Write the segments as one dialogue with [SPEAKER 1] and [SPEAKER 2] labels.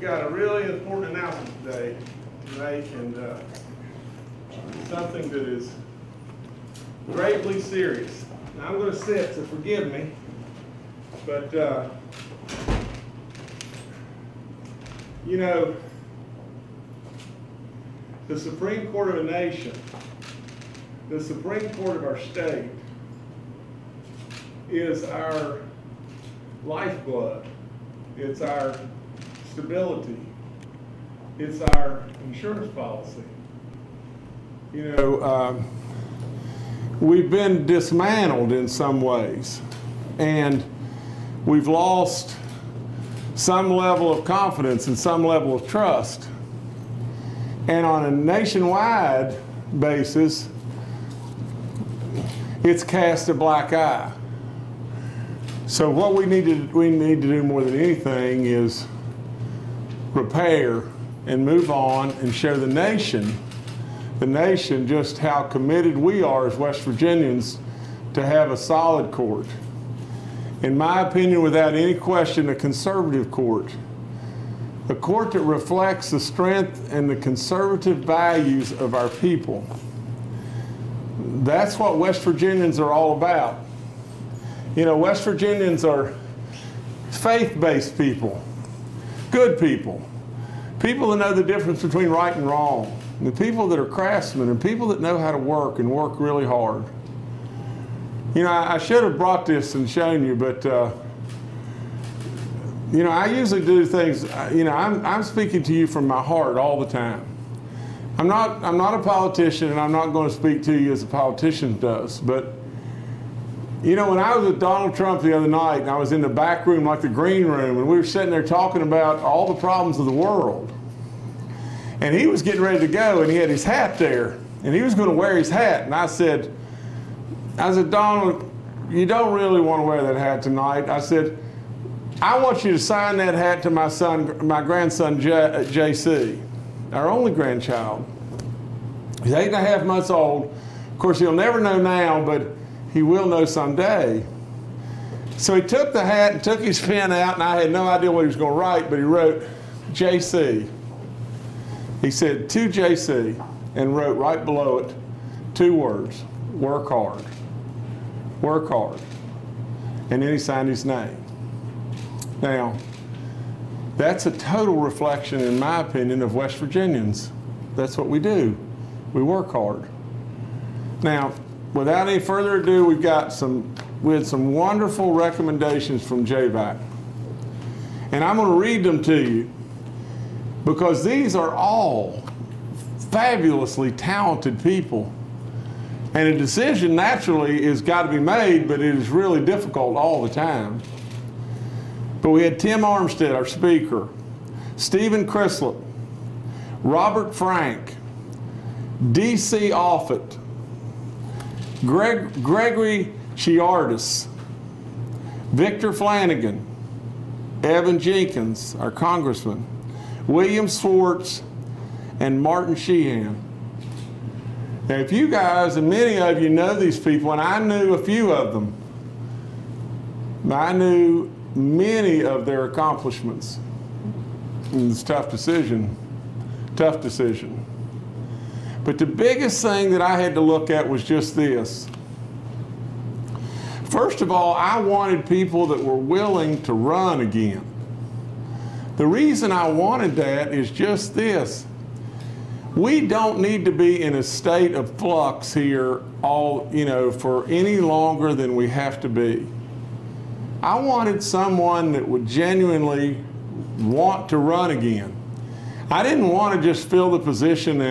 [SPEAKER 1] got a really important announcement today to make, and something that is gravely serious. Now, I'm going to sit, so forgive me, but you know, the Supreme Court of a nation, the Supreme Court of our state, is our lifeblood. It's our stability. It's our insurance policy. You know, we've been dismantled in some ways, and we've lost some level of confidence and some level of trust. And on a nationwide basis, it's cast a black eye. So what we need to do more than anything is repair and move on and show the nation just how committed we are as West Virginians to have a solid court. In my opinion, without any question, a conservative court. A court that reflects the strength and the conservative values of our people. That's what West Virginians are all about. You know, West Virginians are faith-based people, good people, people that know the difference between right and wrong, and the people that are craftsmen and people that know how to work and work really hard. You know, I should have brought this and shown you, but you know, I usually do things, you know, I'm speaking to you from my heart all the time. I'm not a politician, and I'm not going to speak to you as a politician does, but you know, when I was with Donald Trump the other night, and I was in the back room, like the green room, and we were sitting there talking about all the problems of the world, and he was getting ready to go, and he had his hat there, and he was going to wear his hat, and I said, Donald, you don't really want to wear that hat tonight. I said, I want you to sign that hat to my grandson, JC, our only grandchild. He's 8.5 months old. Of course, he'll never know now, but he will know someday. So he took the hat and took his pen out, and I had no idea what he was going to write, but he wrote JC. He said, to JC, and wrote right below it 2 words, work hard. Work hard. And then he signed his name. Now, that's a total reflection, in my opinion, of West Virginians. That's what we do. We work hard. Now, without any further ado, we had some wonderful recommendations from JVAC. And I'm going to read them to you because these are all fabulously talented people. And a decision naturally has got to be made, but it is really difficult all the time. But we had Tim Armstead, our speaker, Stephen Crislip, Robert Frank, D.C. Offutt, Gregory Chiardis, Victor Flanagan, Evan Jenkins, our congressman, William Swartz, and Martin Sheehan. Now, if you guys, and many of you know these people, and I knew a few of them, I knew many of their accomplishments. And it's a tough decision. But the biggest thing that I had to look at was just this. First of all, I wanted people that were willing to run again. The reason I wanted that is just this. We don't need to be in a state of flux here for any longer than we have to be. I wanted someone that would genuinely want to run again. I didn't want to just fill the position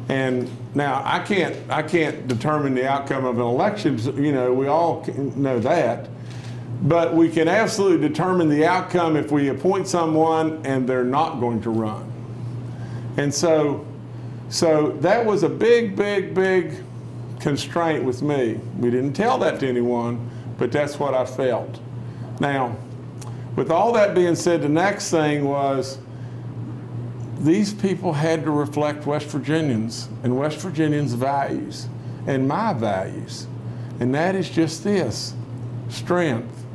[SPEAKER 1] and now I can't determine the outcome of an election, you know, we all know that. But we can absolutely determine the outcome if we appoint someone and they're not going to run. And so that was a big constraint with me. We didn't tell that to anyone, but that's what I felt. Now, with all that being said, the next thing was these people had to reflect West Virginians and West Virginians' values and my values. And that is just this: strength,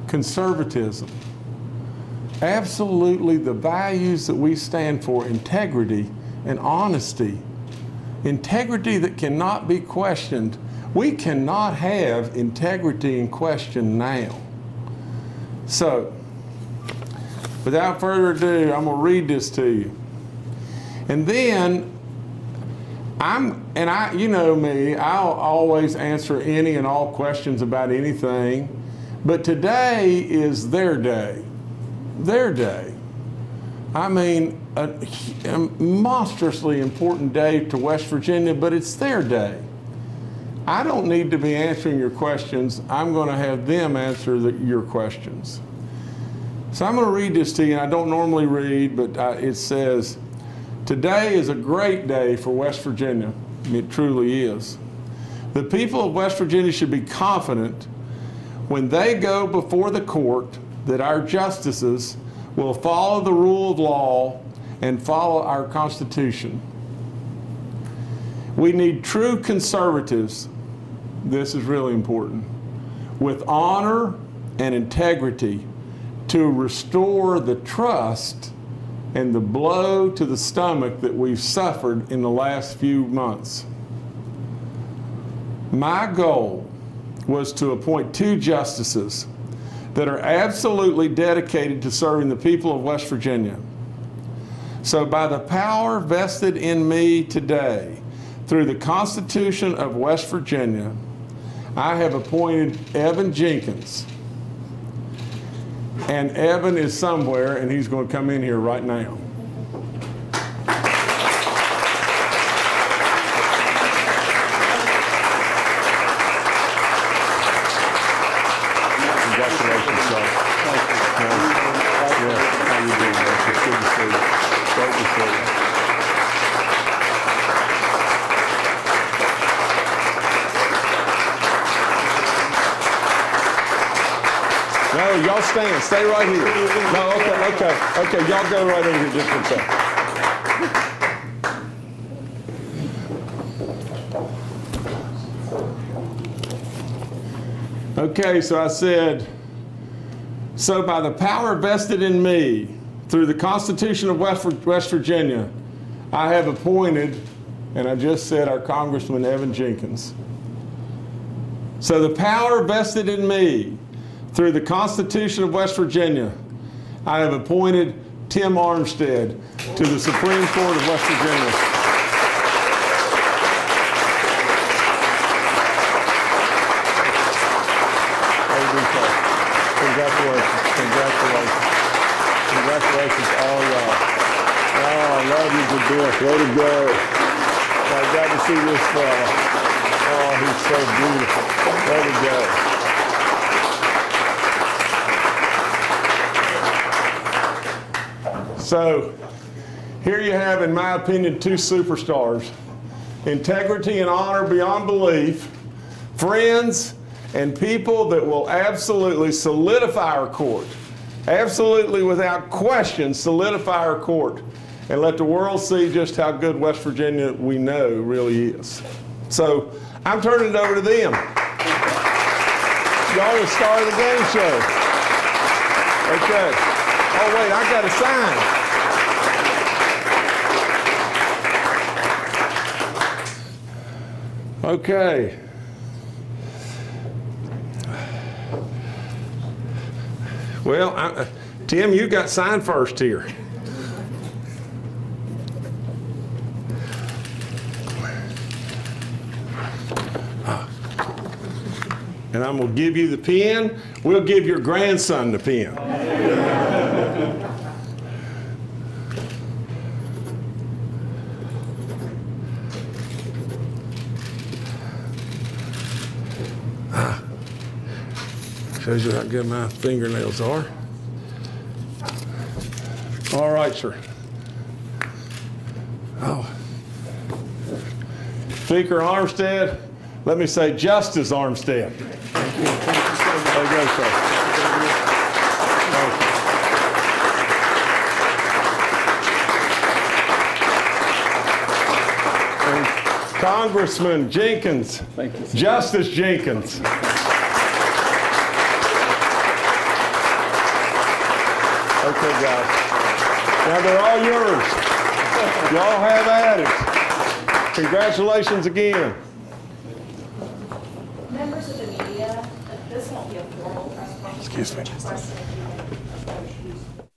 [SPEAKER 1] conservatism, absolutely the values that we stand for, integrity and honesty, integrity that cannot be questioned. We cannot have integrity in question now. So, without further ado, I'm going to read this to you. And then, you know me, I'll always answer any and all questions about anything, but today is their day. Their day. I mean, a monstrously important day to West Virginia, but it's their day. I don't need to be answering your questions. I'm going to have them answer your questions. So I'm going to read this to you, and I don't normally read, but it says, today is a great day for West Virginia. It truly is. The people of West Virginia should be confident when they go before the court that our justices will follow the rule of law and follow our Constitution. We need true conservatives, this is really important, with honor and integrity to restore the trust and the blow to the stomach that we've suffered in the last few months. My goal was to appoint 2 justices that are absolutely dedicated to serving the people of West Virginia. So by the power vested in me today, through the Constitution of West Virginia, I have appointed Evan Jenkins. And Evan is somewhere, and he's going to come in here right now. Congratulations, sir. How you doing? It's good to see you. Great to see you. No, y'all stand. Stay right here. No, okay. Y'all go right over here just for a second. Okay, so I said, so by the power vested in me through the Constitution of West Virginia, I have appointed, and I just said our Congressman Evan Jenkins. So the power vested in me through the Constitution of West Virginia, I have appointed Tim Armstead to the Supreme Court of West Virginia. Congratulations, all y'all. Oh, I love you to death. Way to go. I got to see this fella. Oh, he's so beautiful. Way to go. So, here you have, in my opinion, 2 superstars. Integrity and honor beyond belief. Friends and people that will absolutely solidify our court. Absolutely, without question, solidify our court and let the world see just how good West Virginia we know really is. So, I'm turning it over to them. Y'all the star of the game show. Okay. Oh, wait, I got a sign. Okay. Well, Tim, you got signed first here. And I'm going to give you the pen. We'll give your grandson the pen. Shows you how good my fingernails are. All right, sir. Oh. Speaker Armstead, let me say Justice Armstead. Thank you. There you go, sir. And Congressman Jenkins. Thank you, sir. Justice Jenkins. Okay, guys. Now they're all yours. Y'all have at it. Congratulations again.
[SPEAKER 2] Members of the media, this won't be a formal press conference.
[SPEAKER 1] Excuse me.
[SPEAKER 2] Requesting if you